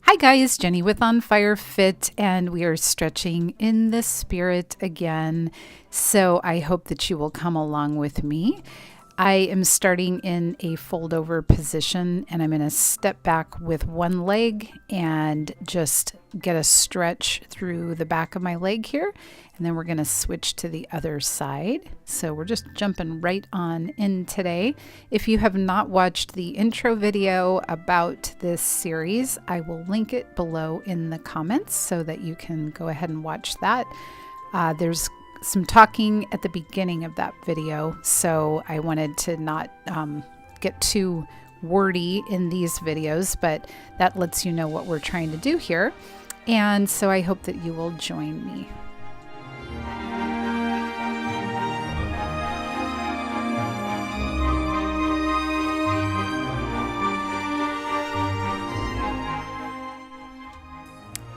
Hi guys, Jenny with On Fire Fit, and we are stretching in the spirit again. So I hope that you will come along with me. I am starting in a fold over position, and I'm going to step back with one leg and just get a stretch through the back of my leg here. And then we're going to switch to the other side. So we're just jumping right on in today. If you have not watched the intro video about this series, I will link it below in the comments so that you can go ahead and watch that. There's some talking at the beginning of that video, so I wanted to not get too wordy in these videos, but that lets you know what we're trying to do here. And so I hope that you will join me.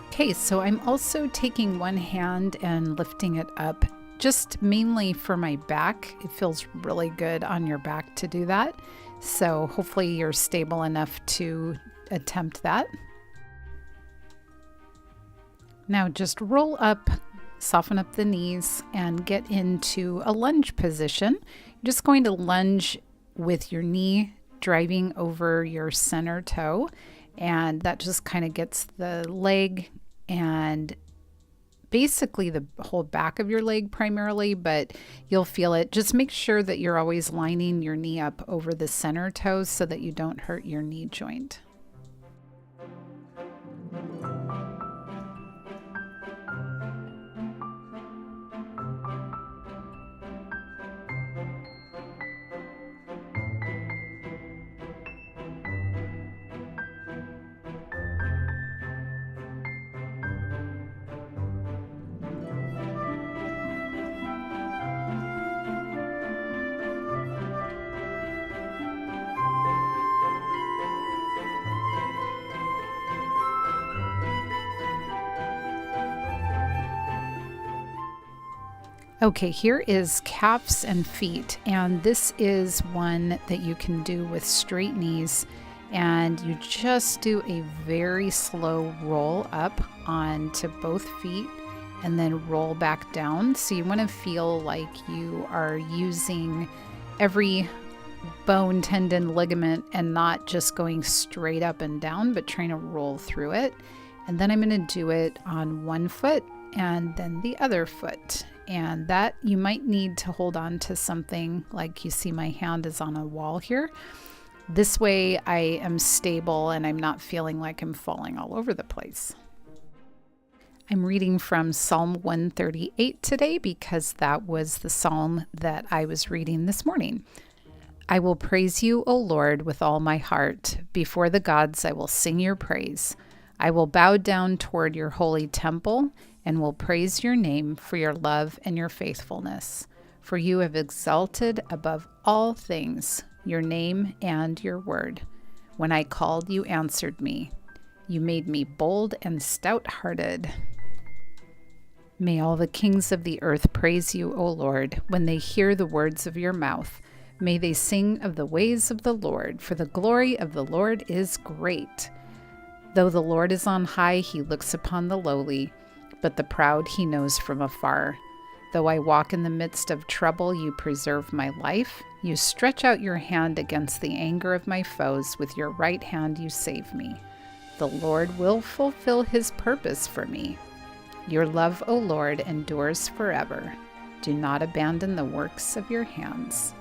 Okay, so I'm also taking one hand and lifting it up, just mainly for my back. It feels really good on your back to do that. So hopefully you're stable enough to attempt that. Now just roll up, soften up the knees, and get into a lunge position. You're just going to lunge with your knee driving over your center toe, and that just kind of gets the leg and basically the whole back of your leg primarily, but you'll feel it. Just make sure that you're always lining your knee up over the center toe so that you don't hurt your knee joint. Okay, here is calves and feet, and this is one that you can do with straight knees, and you just do a very slow roll up onto both feet and then roll back down. So you want to feel like you are using every bone, tendon, ligament, and not just going straight up and down, but trying to roll through it. And then I'm going to do it on one foot and then the other foot. And that you might need to hold on to something, like you see my hand is on a wall here. This way I am stable and I'm not feeling like I'm falling all over the place. I'm reading from Psalm 138 today because that was the psalm that I was reading this morning. I will praise you, O Lord, with all my heart. Before the gods I will sing your praise. I will bow down toward your holy temple and will praise your name for your love and your faithfulness. For you have exalted above all things your name and your word. When I called, you answered me. You made me bold and stout-hearted. May all the kings of the earth praise you, O Lord, when they hear the words of your mouth. May they sing of the ways of the Lord, for the glory of the Lord is great. Though the Lord is on high, he looks upon the lowly, but the proud he knows from afar. Though I walk in the midst of trouble, you preserve my life. You stretch out your hand against the anger of my foes. With your right hand you save me. The Lord will fulfill his purpose for me. Your love, O Lord, endures forever. Do not abandon the works of your hands.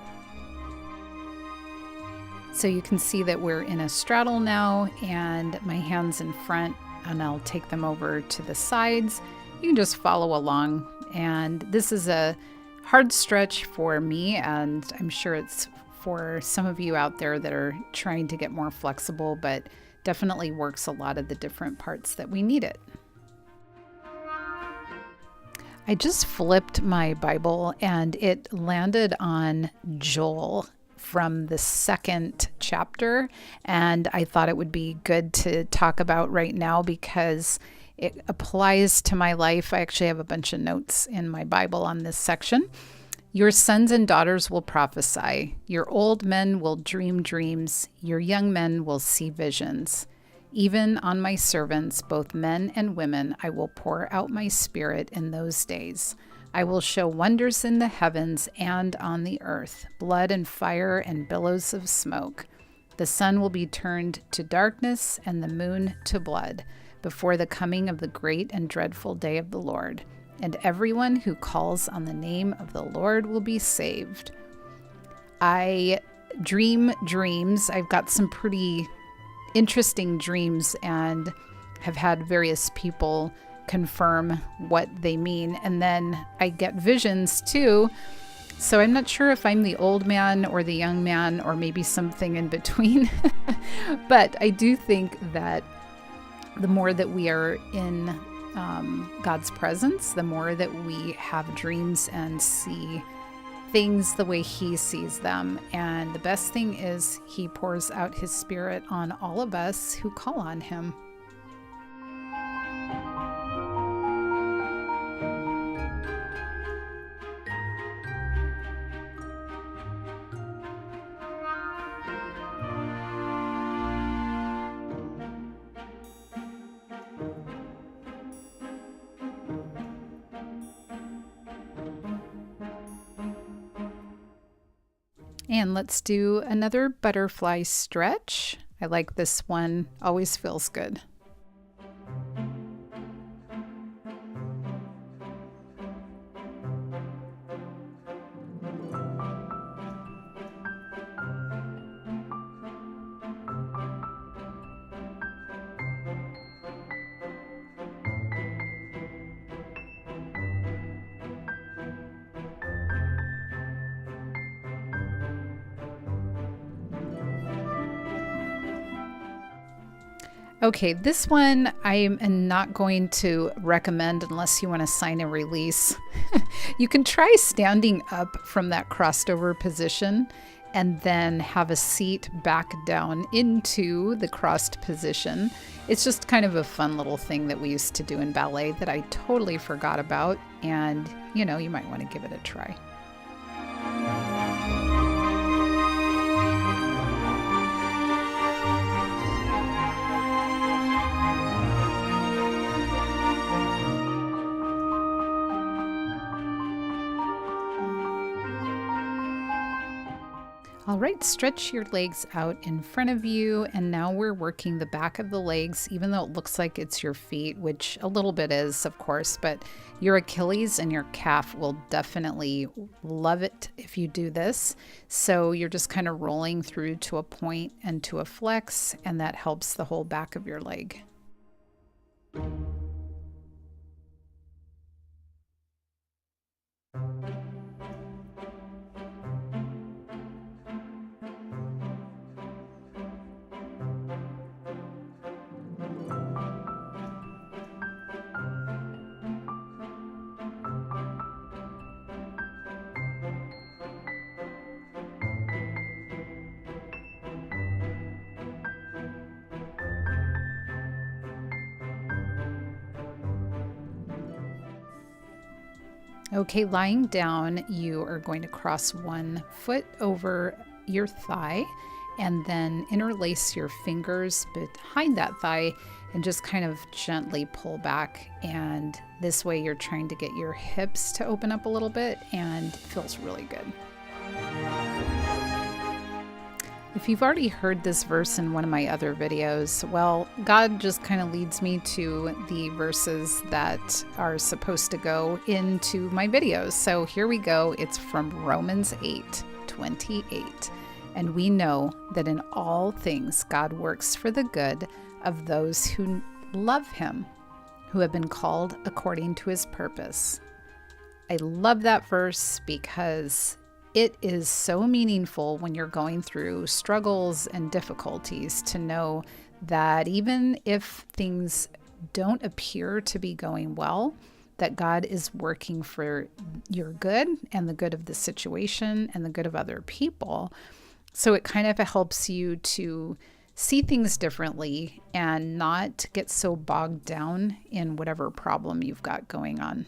So you can see that we're in a straddle now, and my hands in front, and I'll take them over to the sides. You can just follow along, and this is a hard stretch for me, and I'm sure it's for some of you out there that are trying to get more flexible, but definitely works a lot of the different parts that we need it. I just flipped my Bible and it landed on Joel from the second chapter, and I thought it would be good to talk about right now because it applies to my life. I actually have a bunch of notes in my Bible on this section. Your sons and daughters will prophesy. Your old men will dream dreams. Your young men will see visions. Even on my servants, both men and women, I will pour out my Spirit in those days. I will show wonders in the heavens and on the earth, blood and fire and billows of smoke. The sun will be turned to darkness and the moon to blood before the coming of the great and dreadful day of the Lord. And everyone who calls on the name of the Lord will be saved. I dream dreams. I've got some pretty interesting dreams and have had various people confirm what they mean. And then I get visions too. So I'm not sure if I'm the old man or the young man or maybe something in between. But I do think that the more that we are in God's presence, the more that we have dreams and see things the way He sees them. And the best thing is He pours out His Spirit on all of us who call on Him. And let's do another butterfly stretch. I like this one, always feels good. Okay, this one I am not going to recommend unless you want to sign a release. You can try standing up from that crossed over position and then have a seat back down into the crossed position. It's just kind of a fun little thing that we used to do in ballet that I totally forgot about, and you might want to give it a try. All right, stretch your legs out in front of you, and now we're working the back of the legs, even though it looks like it's your feet, which a little bit is, of course, but your Achilles and your calf will definitely love it if you do this. So you're just kind of rolling through to a point and to a flex, and that helps the whole back of your leg. Okay, lying down, you are going to cross one foot over your thigh and then interlace your fingers behind that thigh and just kind of gently pull back. And this way you're trying to get your hips to open up a little bit, and it feels really good. If you've already heard this verse in one of my other videos, well, God just kind of leads me to the verses that are supposed to go into my videos. So here we go. It's from Romans 8:28. And we know that in all things God works for the good of those who love Him, who have been called according to His purpose. I love that verse because it is so meaningful when you're going through struggles and difficulties to know that even if things don't appear to be going well, that God is working for your good and the good of the situation and the good of other people. So it kind of helps you to see things differently and not get so bogged down in whatever problem you've got going on.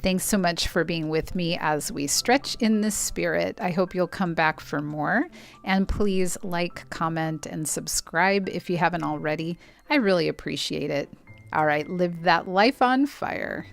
Thanks so much for being with me as we stretch in the spirit. I hope you'll come back for more. And please like, comment, and subscribe if you haven't already. I really appreciate it. All right, live that life on fire.